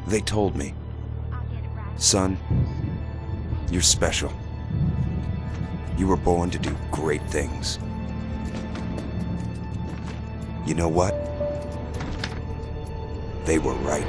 They told me, son, you're special. You were born to do great things. You know what? They were right.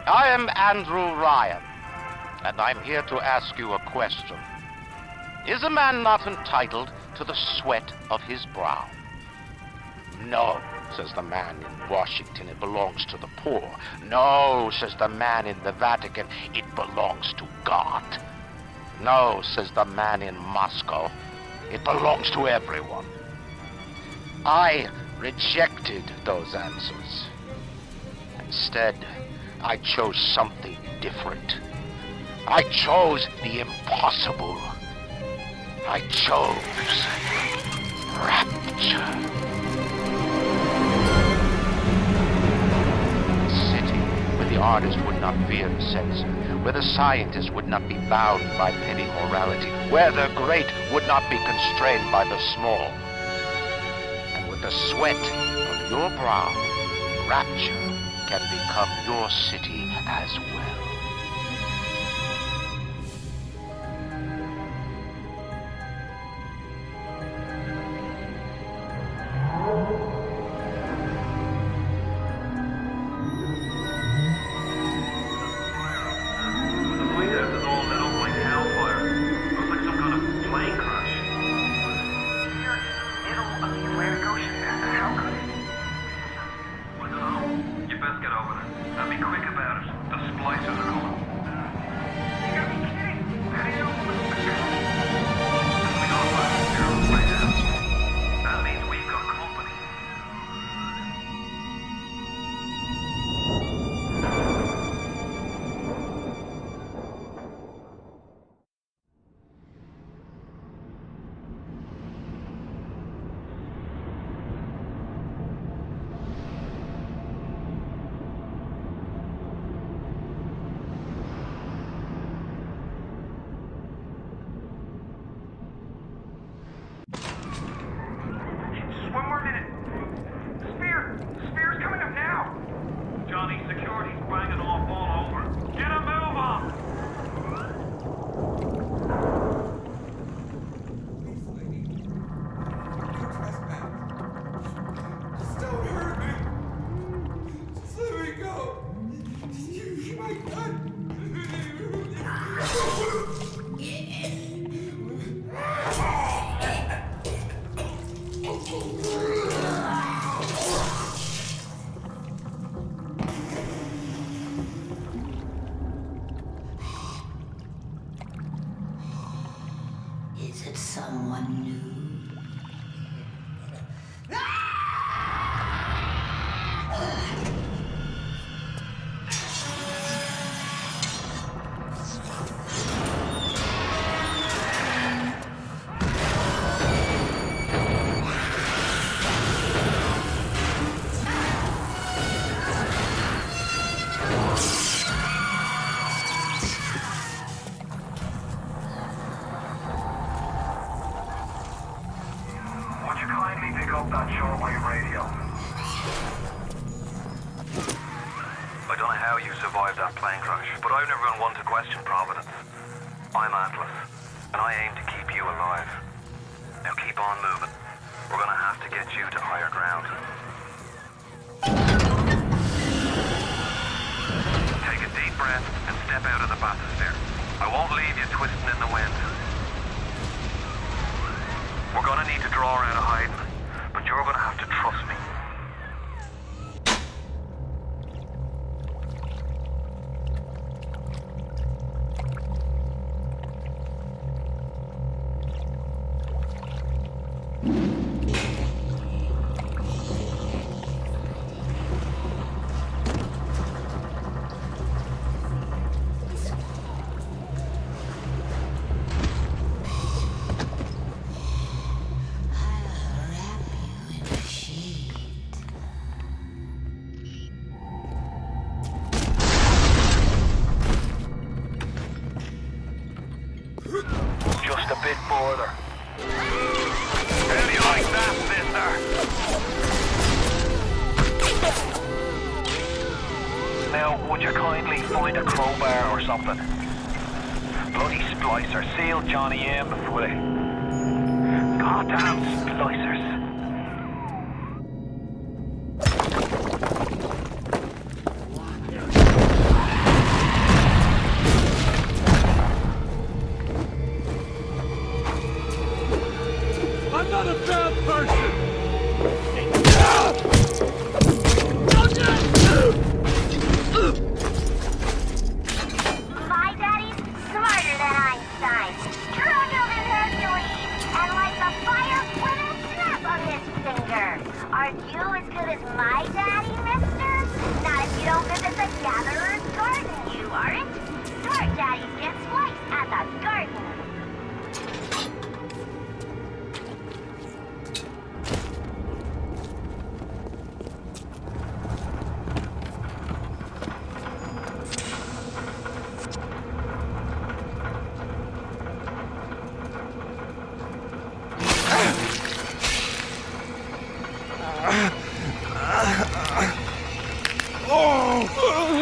I am Andrew Ryan, and I'm here to ask you a question. Is a man not entitled to the sweat of his brow? No, says the man in Washington, it belongs to the poor. No, says the man in the Vatican, it belongs to God. No, says the man in Moscow, it belongs to everyone. I rejected those answers. Instead, I chose something different. I chose the impossible. I chose rapture. A city where the artist would not fear the censor, where the scientist would not be bound by petty morality, where the great would not be constrained by the small. And with the sweat of your brow, rapture can become your city as well. Is it someone new? Are you is my daddy, mister. Not if you don't visit the Gatherer's Garden, you aren't. Your daddy gets sliced at the garden.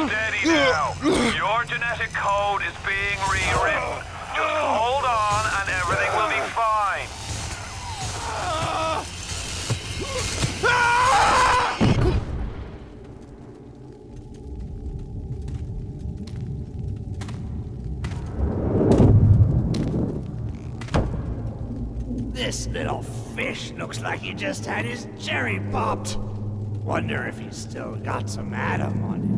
Steady now. Your genetic code is being rewritten. Just hold on and everything will be fine. This little fish looks like he just had his cherry popped. Wonder if he's still got some Adam on him.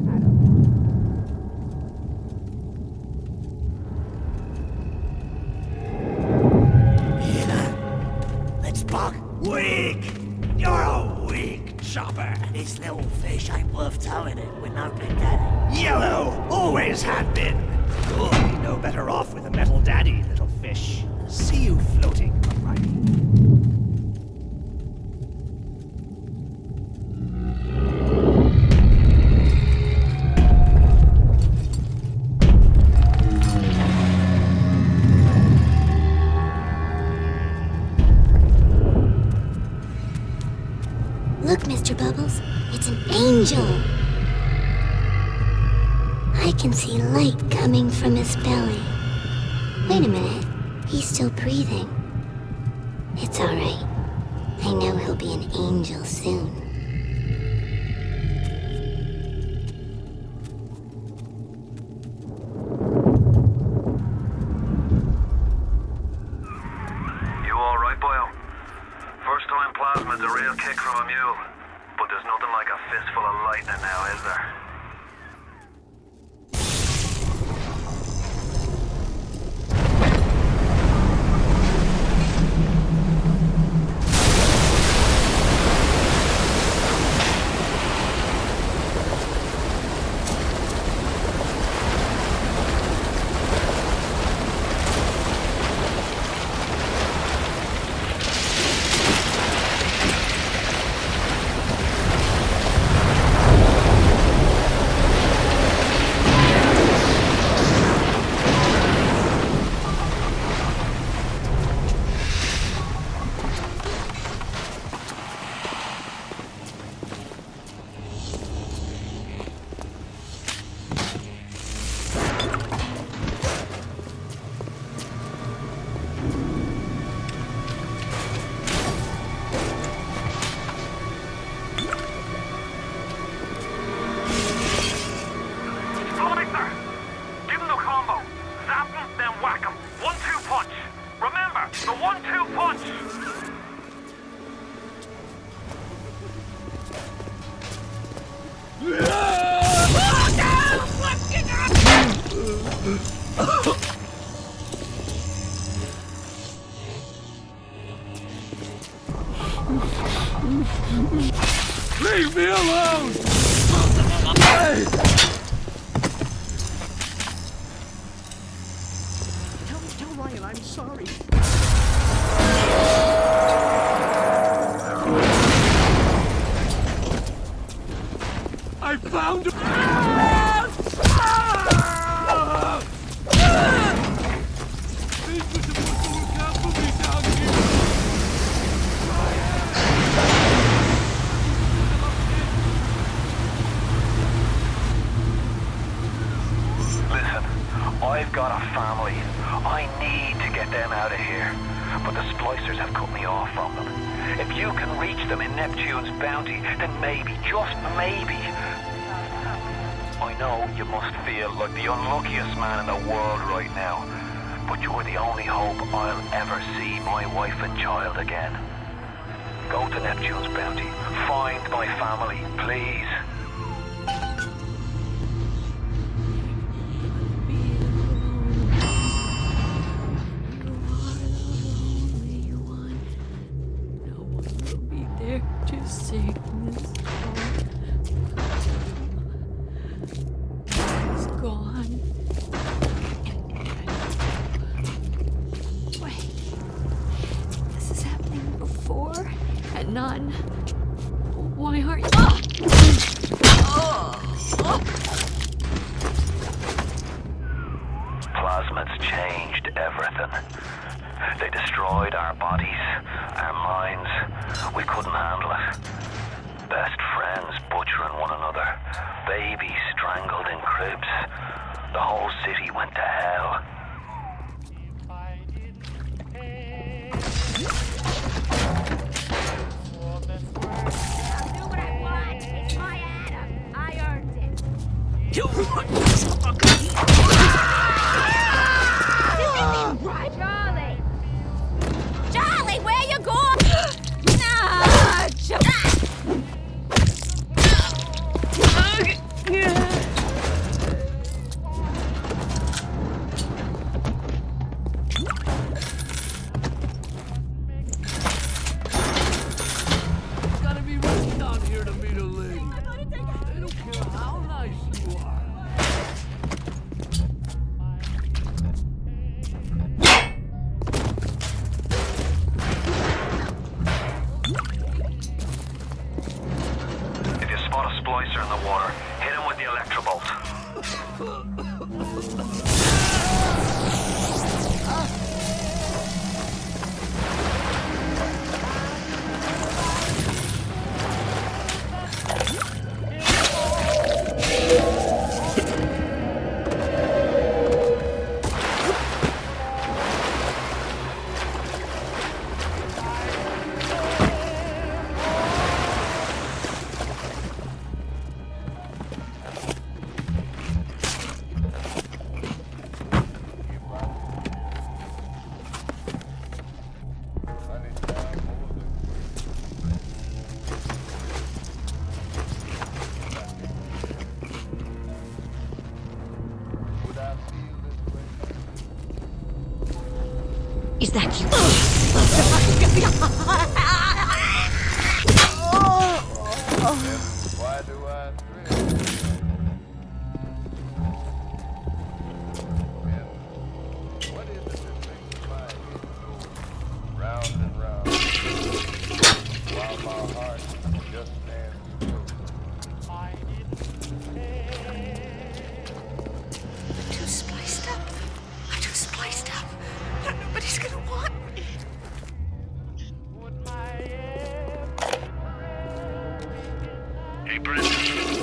Let's buck. Weak! You're a weak chopper. This little fish ain't worth towing it with no big daddy. Yellow! Always have been. You'll be no better off with a metal daddy, little fish. See you floating, alrighty. Look, Mr. Bubbles, it's an angel. I can see light coming from his belly. Wait a minute, he's still breathing. It's all right. I know he'll be an angel soon. You alright, Boyle? First time plasma's a real kick from a mule. But there's nothing like a fistful of lightning now, is there? Leave me alone! Tell Ryan I'm sorry. I found him! I've got a family. I need to get them out of here. But the splicers have cut me off from them. If you can reach them in Neptune's bounty, then maybe, just maybe. I know you must feel like the unluckiest man in the world right now. But you're the only hope I'll ever see my wife and child again. Go to Neptune's bounty. Find my family, please. To sing this song. none. Why aren't you? Plasmids changed everything. They destroyed our bodies, our minds. We couldn't handle it. Best friends butchering one another. Babies strangled in cribs. The whole city went to hell. I'll do what I want. It's my Adam. I earned it. Right. Charlie! Charlie, where you going? Gotta be running down here to meet a lady. They don't care how nice you are. If you spot a splicer in the water, hit him with the electrobolt. Is that you? Why do I dream? And what is it that makes my head go round and round while my heart just stands still? Too spliced up. I'm too spliced up. Nobody's gonna want me. Hey, Brenda,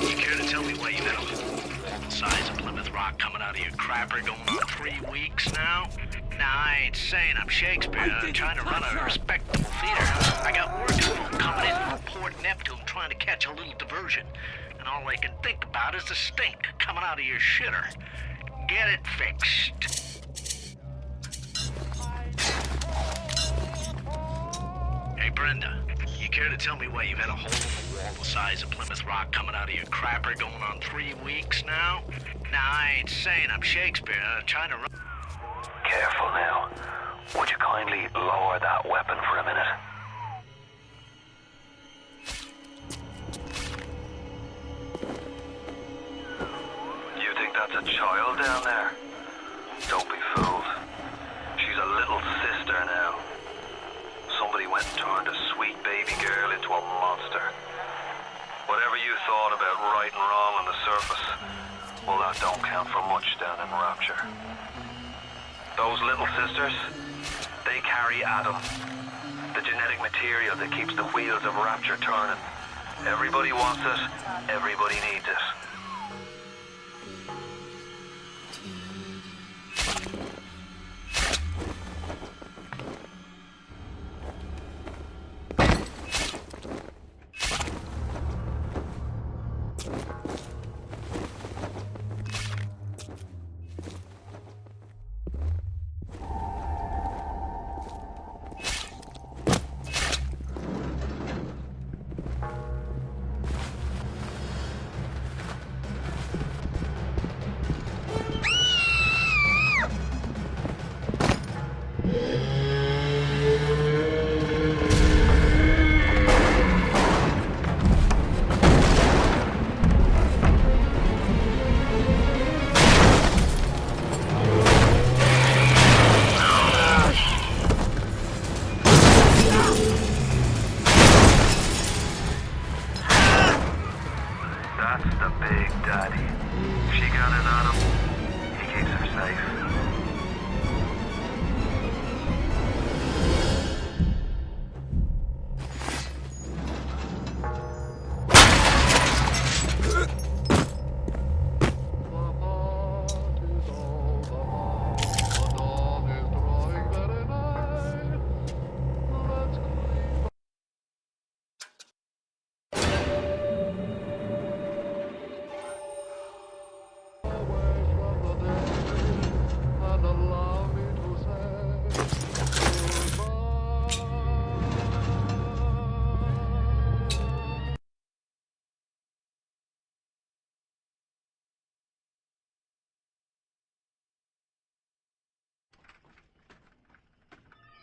you care to tell me why you had a hole the size of Plymouth Rock coming out of your crapper going on 3 weeks now? Nah, I ain't saying I'm Shakespeare. I'm trying to run a respectable theater. I got work folk coming in from Port Neptune trying to catch a little diversion. And all they can think about is the stink coming out of your shitter. Get it fixed. Hey, Brenda, you care to tell me why you've had a hole in the wall the size of Plymouth Rock coming out of your crapper going on 3 weeks now? Nah, I ain't saying I'm Shakespeare. I'm trying to run... Careful now. Would you kindly lower that weapon for a minute? You think that's a child down there? Don't be fooled. She's a little sister now. Somebody went and turned a sweet baby girl into a monster. Whatever you thought about right and wrong on the surface, well, that don't count for much down in Rapture. Those little sisters, they carry Adam, the genetic material that keeps the wheels of Rapture turning. Everybody wants it, everybody needs it.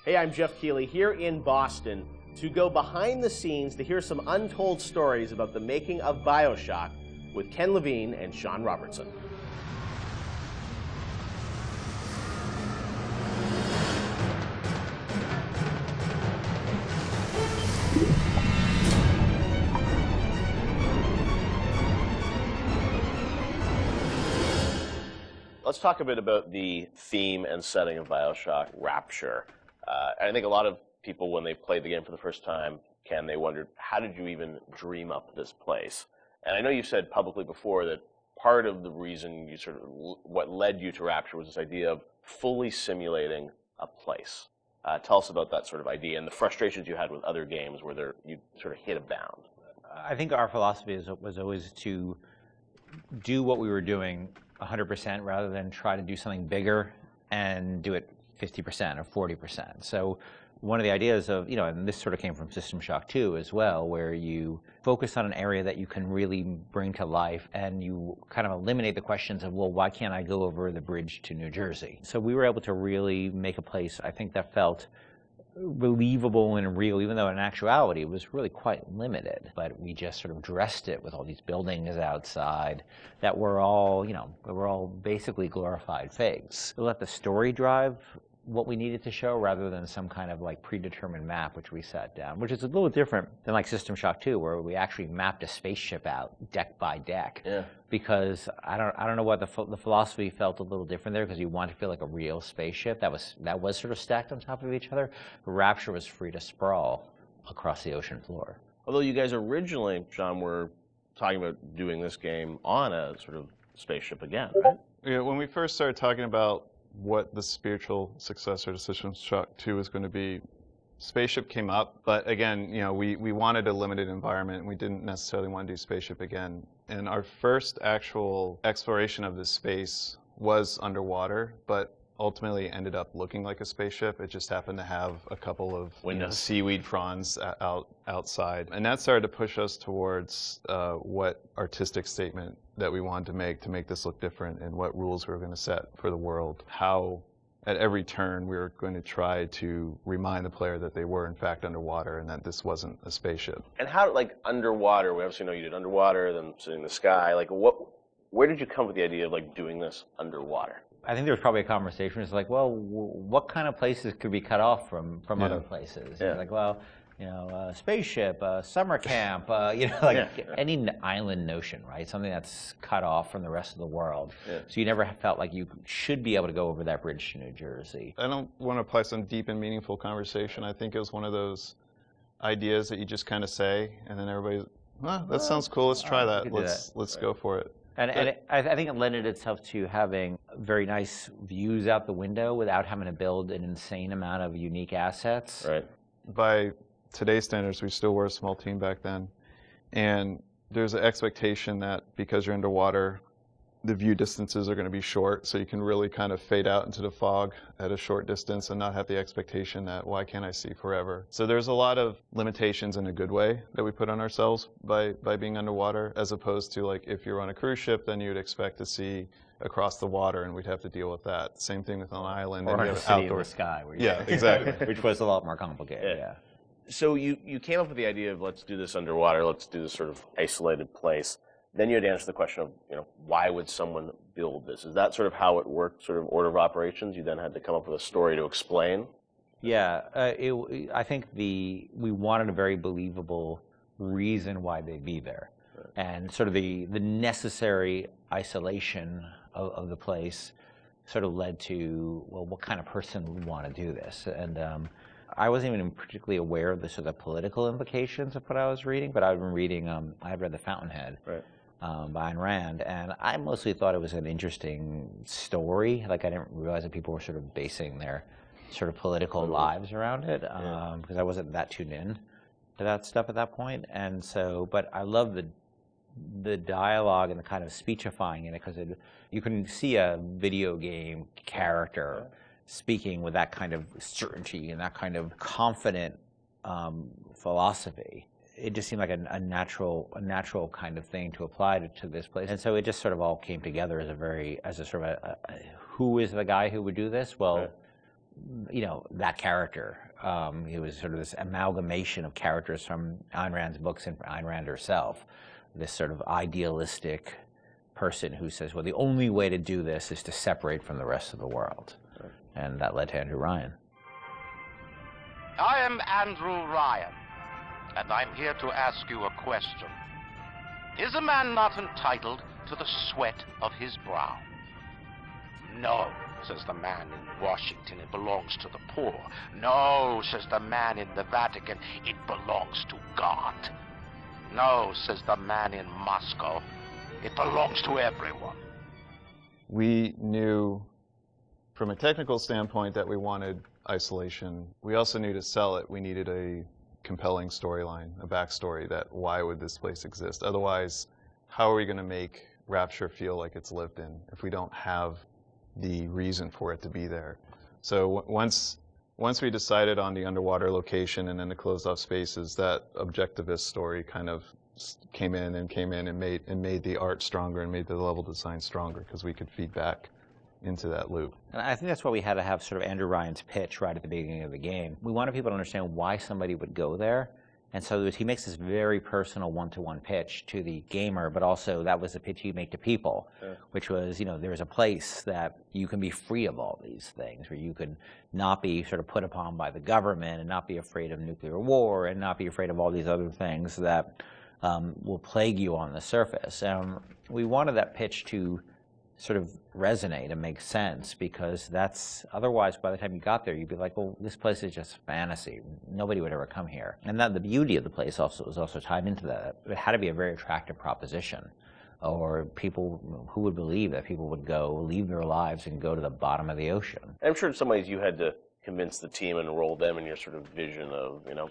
Hey, I'm Jeff Keighley here in Boston to go behind the scenes to hear some untold stories about the making of BioShock with Ken Levine and Sean Robertson. Let's talk a bit about the theme and setting of BioShock Rapture. I think a lot of people, when they played the game for the first time, Ken, they wondered, how did you even dream up this place? And I know you said publicly before that part of the reason you sort of, what led you to Rapture was this idea of fully simulating a place. Tell us about that sort of idea and the frustrations you had with other games where you sort of hit a bound. I think our philosophy was always to do what we were doing 100% rather than try to do something bigger and do it 50% or 40%. So one of the ideas of, and this sort of came from System Shock 2 as well, where you focus on an area that you can really bring to life and you kind of eliminate the questions of, well, why can't I go over the bridge to New Jersey? So we were able to really make a place, I think, that felt believable and real, even though in actuality it was really quite limited. But we just sort of dressed it with all these buildings outside that were all, were all basically glorified fakes. We let the story drive what we needed to show rather than some kind of like predetermined map which we set down, which is a little different than like System Shock 2, where we actually mapped a spaceship out deck by deck. Yeah. Because I don't know what the philosophy felt a little different there, because you want to feel like a real spaceship that was sort of stacked on top of each other. But Rapture was free to sprawl across the ocean floor. Although you guys originally, Sean, were talking about doing this game on a sort of spaceship again, right? Yeah, when we first started talking about what the spiritual successor to System Shock 2 was going to be, Spaceship came up, but again, we wanted a limited environment, and we didn't necessarily want to do Spaceship again. And our first actual exploration of this space was underwater, but ultimately ended up looking like a spaceship. It just happened to have a couple of seaweed fronds outside. And that started to push us towards what artistic statement that we wanted to make this look different, and what rules we were going to set for the world. How at every turn we were going to try to remind the player that they were in fact underwater and that this wasn't a spaceship. And how, like, underwater, we obviously know you did underwater, then sitting in the sky, like where did you come with the idea of like doing this underwater? I think there was probably a conversation. It's like, well, what kind of places could be cut off from other places? Yeah. Like, well, spaceship, summer camp, any island notion, right? Something that's cut off from the rest of the world. Yeah. So you never felt like you should be able to go over that bridge to New Jersey. I don't want to apply some deep and meaningful conversation. I think it was one of those ideas that you just kind of say, and then everybody's, that sounds cool. Let's try that. Let's go for it. And I think it lended itself to having very nice views out the window without having to build an insane amount of unique assets. Right. By today's standards, we still were a small team back then. And there's an expectation that because you're underwater, the view distances are going to be short, so you can really kind of fade out into the fog at a short distance and not have the expectation that, why can't I see forever? So there's a lot of limitations in a good way that we put on ourselves by being underwater, as opposed to, like, if you're on a cruise ship, then you'd expect to see across the water, and we'd have to deal with that. Same thing with an island. Or in a city in the sky. Yeah, exactly. Which was a lot more complicated, yeah. So you came up with the idea of, let's do this underwater, let's do this sort of isolated place. Then you had to answer the question of, why would someone build this? Is that sort of how it worked, sort of order of operations? You then had to come up with a story to explain? Yeah, I think we wanted a very believable reason why they'd be there. Right. And sort of the necessary isolation of the place sort of led to, well, what kind of person would want to do this? And I wasn't even particularly aware of the sort of political implications of what I was reading, but I've been reading, I had read The Fountainhead. Right. By Ayn Rand, and I mostly thought it was an interesting story. Like, I didn't realize that people were sort of basing their sort of political lives around it, because I wasn't that tuned in to that stuff at that point. And so, but I love the dialogue and the kind of speechifying in it, because you can see a video game character speaking with that kind of certainty and that kind of confident philosophy. It just seemed like a natural kind of thing to apply to this place. And so it just sort of all came together as a sort of who is the guy who would do this? Well, you know, that character. He was sort of this amalgamation of characters from Ayn Rand's books and Ayn Rand herself. This sort of idealistic person who says, well, the only way to do this is to separate from the rest of the world. Right. And that led to Andrew Ryan. I am Andrew Ryan, and I'm here to ask you a question. Is a man not entitled to the sweat of his brow? No, says the man in Washington, it belongs to the poor. No, says the man in the Vatican, it belongs to God. No, says the man in Moscow, it belongs to everyone. We knew from a technical standpoint that we wanted isolation. We also knew to sell it, we needed a compelling storyline, a backstory that why would this place exist? Otherwise, how are we going to make Rapture feel like it's lived in if we don't have the reason for it to be there? So once we decided on the underwater location and then the closed off spaces, that objectivist story kind of came in and made the art stronger and made the level design stronger because we could feed back into that loop. And I think that's why we had to have sort of Andrew Ryan's pitch right at the beginning of the game. We wanted people to understand why somebody would go there. And so he makes this very personal one-to-one pitch to the gamer, but also that was the pitch he'd make to people, which was, you know, there's a place that you can be free of all these things, where you could not be sort of put upon by the government and not be afraid of nuclear war and not be afraid of all these other things that will plague you on the surface. We wanted that pitch to sort of resonate and make sense, because that's, otherwise by the time you got there you'd be like, well, this place is just fantasy. Nobody would ever come here. And that the beauty of the place also was also tied into that. It had to be a very attractive proposition, or people who would believe that people would go, leave their lives and go to the bottom of the ocean. I'm sure in some ways you had to convince the team and enroll them in your sort of vision of, you know,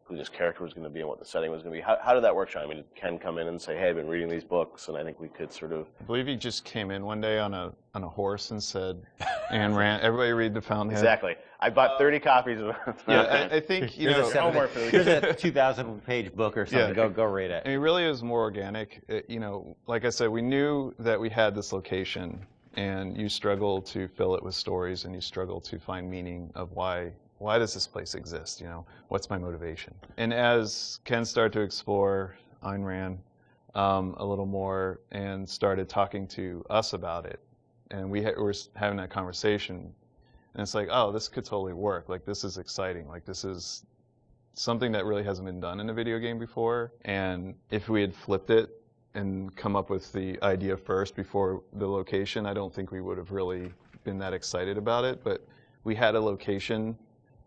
who this character was going to be and what the setting was going to be. How did that work, Sean? I mean, did Ken come in and say, hey, I've been reading these books, and I think we could sort of... I believe he just came in one day on a horse and said, Ayn Rand, everybody read The Fountainhead. Exactly. I bought 30 copies of it. Yeah, I think, you know... Here's a 2,000-page book or something. Yeah. Go read it. I mean, it really is more organic. You know, like I said, we knew that we had this location, and you struggle to fill it with stories, and you struggle to find meaning of why does this place exist? You know, what's my motivation? And as Ken started to explore Ayn Rand a little more and started talking to us about it, and we were having that conversation, and it's like, oh, this could totally work. Like, this is exciting. Like, this is something that really hasn't been done in a video game before. And if we had flipped it and come up with the idea first before the location, I don't think we would have really been that excited about it. But we had a location,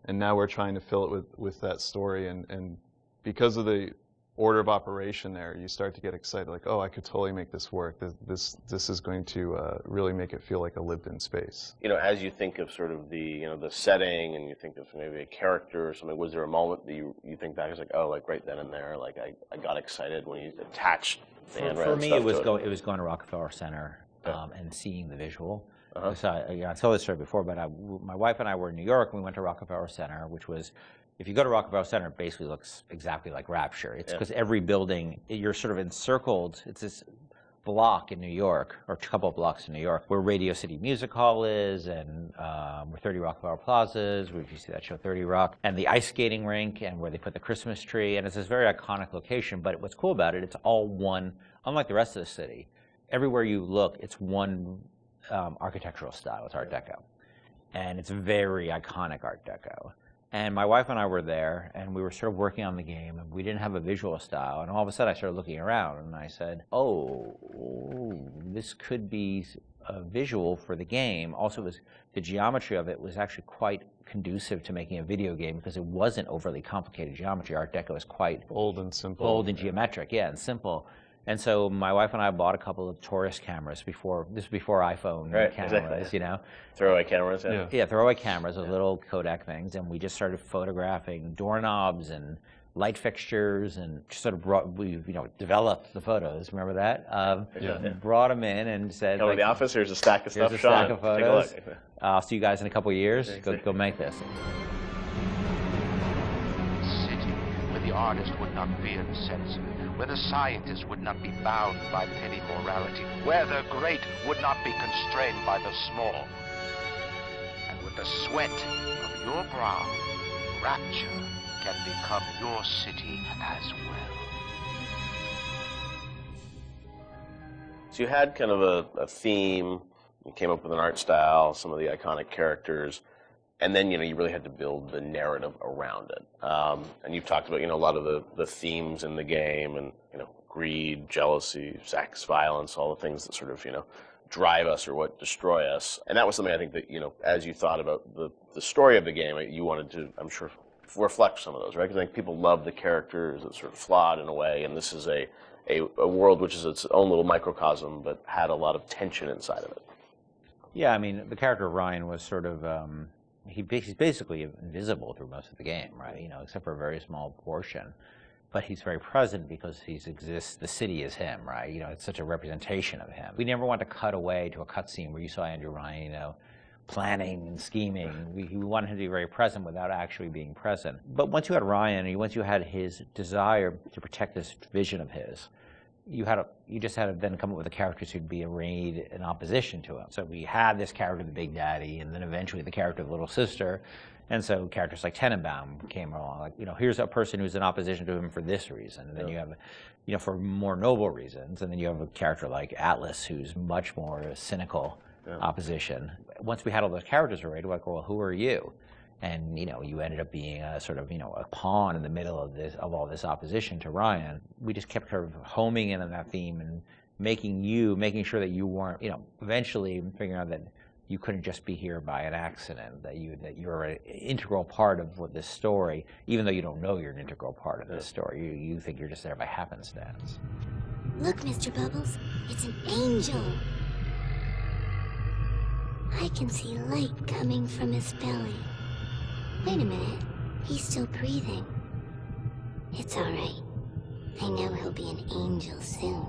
and now we're trying to fill it with that story, and because of the order of operation there, you start to get excited, like, oh, I could totally make this work. This is going to really make it feel like a lived-in space. You know, as you think of sort of the, you know, the setting, and you think of maybe a character or something, was there a moment that you think back, it's like, oh, like right then and there, like I got excited when you attached the Ayn Rand For me, stuff it was going to Rockefeller Center and seeing the visual. So I told this story before, but my wife and I were in New York, and we went to Rockefeller Center, which was, if you go to Rockefeller Center, it basically looks exactly like Rapture. It's because every building, you're sort of encircled. It's this block in New York, or a couple of blocks in New York, where Radio City Music Hall is, and where 30 Rockefeller Plaza is, where you see that show 30 Rock, and the ice skating rink, and where they put the Christmas tree. And it's this very iconic location, but what's cool about it, it's all one, unlike the rest of the city. Everywhere you look, it's one architectural style. It's Art Deco. And it's very iconic Art Deco. And my wife and I were there, and we were sort of working on the game, and we didn't have a visual style. And all of a sudden, I started looking around, and I said, oh, this could be a visual for the game. Also, the geometry of it was actually quite conducive to making a video game, because it wasn't overly complicated geometry. Art Deco is quite bold and simple. Bold and geometric, and simple. And so my wife and I bought a couple of tourist cameras before iPhone cameras, you know. Throwaway cameras, yeah, throwaway cameras, those little Kodak things, and we just started photographing doorknobs and light fixtures, and just sort of developed the photos. Remember that? Brought them in and said, come to the office. Here's a stack of stuff. Here's a stack of photos. I'll see you guys in a couple of years. Go make this. City where the artist would not fear the censor, where the scientist would not be bound by petty morality, where the great would not be constrained by the small. And with the sweat of your brow, Rapture can become your city as well. So you had kind of a theme, you came up with an art style, some of the iconic characters, and then, you really had to build the narrative around it. And you've talked about, a lot of the themes in the game and, greed, jealousy, sex, violence, all the things that sort of, drive us or what destroy us. And that was something I think that, as you thought about the story of the game, you wanted to, I'm sure, reflect some of those, right? Because I think people love the characters, it's sort of flawed in a way, and this is a world which is its own little microcosm, but had a lot of tension inside of it. Yeah, I mean, the character of Ryan was sort of, he's basically invisible through most of the game, right? Except for a very small portion. But he's very present because he exists, the city is him, right? It's such a representation of him. We never want to cut away to a cutscene where you saw Andrew Ryan, planning and scheming. We wanted him to be very present without actually being present. But once you had Ryan, and once you had his desire to protect this vision of his, you just had to then come up with the characters who'd be arrayed in opposition to him. So we had this character, the Big Daddy, and then eventually the character of the Little Sister. And so characters like Tenenbaum came along, like, here's a person who's in opposition to him for this reason. And then you have, for more noble reasons. And then you have a character like Atlas, who's much more cynical opposition. Once we had all those characters arrayed, we're like, well, who are you? And, you ended up being a sort of, a pawn in the middle of all this opposition to Ryan. We just kept sort of homing in on that theme and making sure that you weren't, eventually figuring out that you couldn't just be here by an accident, that you're an integral part of this story, even though you don't know you're an integral part of this story. You think you're just there by happenstance. Look, Mr. Bubbles, it's an angel. I can see light coming from his belly. Wait a minute, he's still breathing. It's all right. I know he'll be an angel soon.